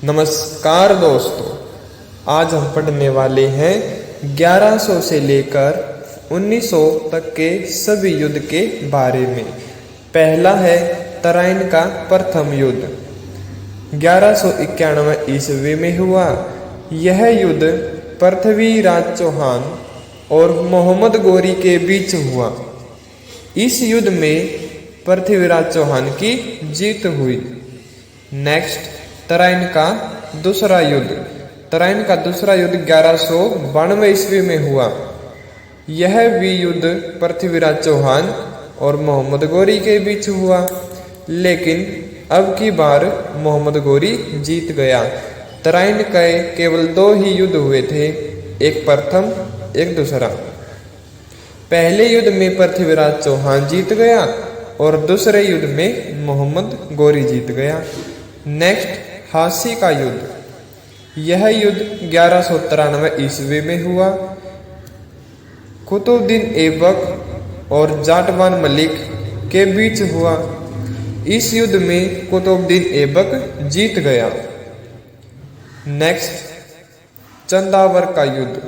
नमस्कार दोस्तों, आज हम पढ़ने वाले हैं 1100 से लेकर 1900 तक के सभी युद्ध के बारे में। पहला है तराइन का प्रथम युद्ध 1191 ईस्वी में हुआ। यह युद्ध पृथ्वीराज चौहान और मोहम्मद गोरी के बीच हुआ। इस युद्ध में पृथ्वीराज चौहान की जीत हुई। नेक्स्ट, तराइन का दूसरा युद्ध। तराइन का दूसरा युद्ध 1192 ईस्वी में हुआ। यह भी युद्ध पृथ्वीराज चौहान और मोहम्मद गोरी के बीच हुआ, लेकिन अब की बार मोहम्मद गोरी जीत गया। तराइन के केवल 2 ही युद्ध हुए थे, एक प्रथम एक दूसरा। पहले युद्ध में पृथ्वीराज चौहान जीत गया और दूसरे युद्ध में मोहम्मद गोरी जीत गया। नेक्स्ट, हासी का युद्ध। यह युद्ध 1193 ईस्वी में हुआ। कुतुबुद्दीन ऐबक और जाटवान मलिक के बीच हुआ। इस युद्ध में कुतुबुद्दीन ऐबक जीत गया। नेक्स्ट, चंदावर का युद्ध।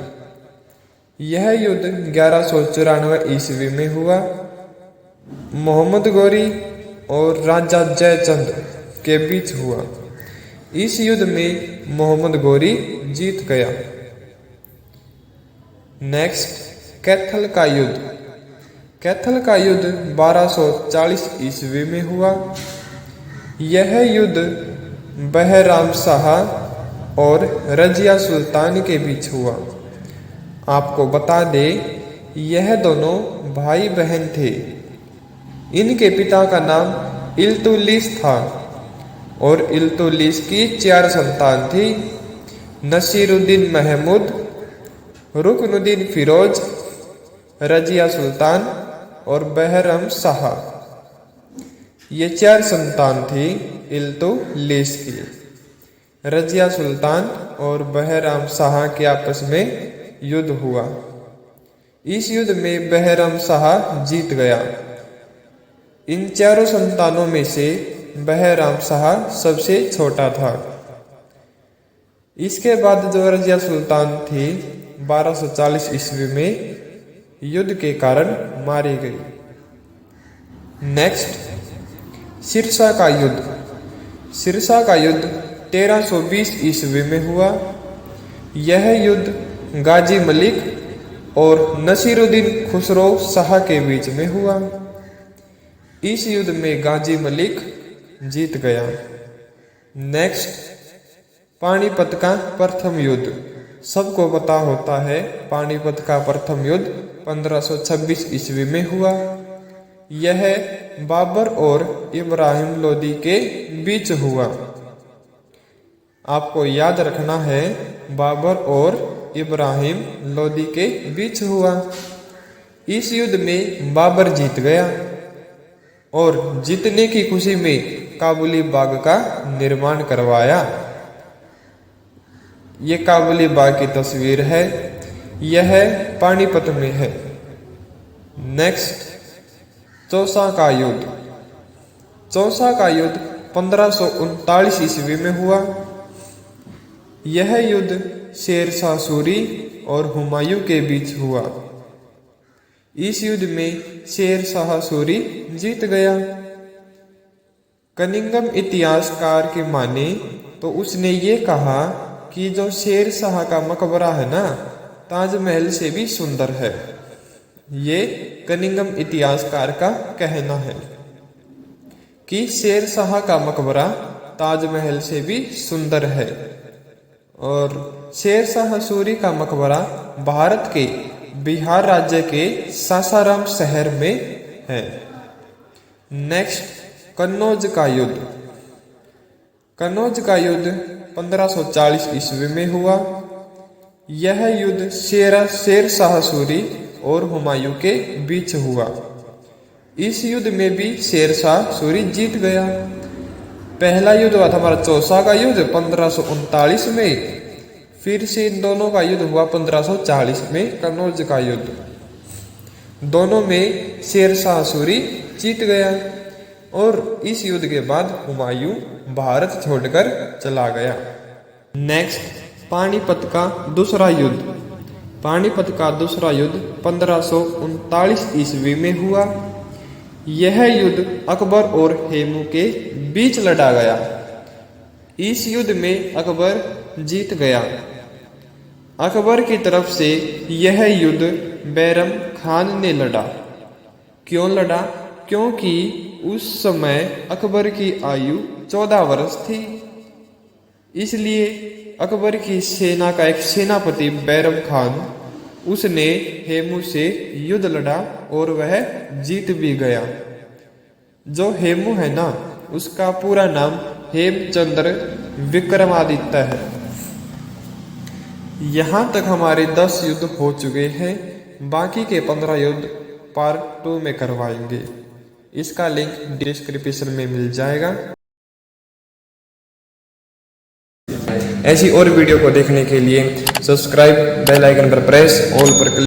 यह युद्ध 1194 ईस्वी में हुआ। मोहम्मद गोरी और राजा जयचंद के बीच हुआ। इस युद्ध में मोहम्मद गोरी जीत गया। नेक्स्ट, कैथल का युद्ध। कैथल का युद्ध 1240 ईस्वी में हुआ। यह युद्ध बहराम शाह और रजिया सुल्तान के बीच हुआ। आपको बता दें, यह दोनों भाई बहन थे। इनके पिता का नाम इल्तुतमिश था और इल्तुतमिश की 4 संतान थी: नसीरुद्दीन महमूद, रुकनुद्दीन फिरोज, रजिया सुल्तान और बहराम शाह। ये 4 संतान थी इल्तुतमिश की। रजिया सुल्तान और बहराम शाह के आपस में युद्ध हुआ। इस युद्ध में बहराम शाह जीत गया। इन 4 संतानों में से बहराम शाह सबसे छोटा था। इसके बाद जो रजिया सुल्तान थी 1240 ईस्वी में युद्ध के कारण मारी गई। नेक्स्ट, सिरसा का युद्ध। सिरसा का युद्ध 1320 ईस्वी में हुआ। यह युद्ध गाजी मलिक और नसीरुद्दीन खुसरो शाह के बीच में हुआ। इस युद्ध में गाजी मलिक जीत गया। नेक्स्ट, पानीपत का प्रथम युद्ध। सबको पता होता है, पानीपत का प्रथम युद्ध 1526 ईस्वी में हुआ। यह बाबर और इब्राहिम लोदी के बीच हुआ। आपको याद रखना है, बाबर और इब्राहिम लोदी के बीच हुआ। इस युद्ध में बाबर जीत गया और जीतने की खुशी में काबुली बाग का निर्माण करवाया। ये काबुली बाग की तस्वीर है। यह पानीपत में है। नेक्स्ट, चौसा का युद्ध। चौसा का युद्ध 1539 ईस्वी में हुआ। यह युद्ध शेरशाह सूरी और हुमायूं के बीच हुआ। इस युद्ध में शेरशाह सूरी जीत गया। कनिंघम इतिहासकार के माने तो उसने ये कहा कि जो शेरशाह का मकबरा है ना, ताजमहल से भी सुंदर है। ये कनिंघम इतिहासकार का कहना है कि शेरशाह का मकबरा ताजमहल से भी सुंदर है। और शेरशाह सूरी का मकबरा भारत के बिहार राज्य के सासाराम शहर में है। नेक्स्ट, कन्नौज का युद्ध। कन्नौज का युद्ध 1540 ईस्वी में हुआ। यह युद्ध शेरशाह सूरी और हुमायूं के बीच हुआ। इस युद्ध में भी शेरशाह सूरी जीत गया। पहला युद्ध हुआ था हमारा चौसा का युद्ध 1539 में। फिर से इन दोनों का युद्ध हुआ 1540 में, कन्नौज का युद्ध। दोनों में शेरशाह सूरी जीत गया और इस युद्ध के बाद हुमायूं भारत छोड़कर चला गया। नेक्स्ट पानीपत का दूसरा युद्ध। पानीपत का दूसरा युद्ध 1539 ईस्वी में हुआ। यह युद्ध अकबर और हेमू के बीच लड़ा गया। इस युद्ध में अकबर जीत गया। अकबर की तरफ से यह युद्ध बैरम खान ने लड़ा। क्यों लड़ा? क्योंकि उस समय अकबर की आयु 14 वर्ष थी। इसलिए अकबर की सेना का एक सेनापति बैरम खान, उसने हेमू से युद्ध लड़ा और वह जीत भी गया। जो हेमू है ना, उसका पूरा नाम हेमचंद्र विक्रमादित्य है। यहाँ तक हमारे 10 युद्ध हो चुके हैं। बाकी के 15 युद्ध पार्ट 2 में करवाएंगे। इसका लिंक डिस्क्रिप्शन में मिल जाएगा। ऐसी और वीडियो को देखने के लिए सब्सक्राइब, बेल आइकन पर प्रेस, ऑल पर क्लिक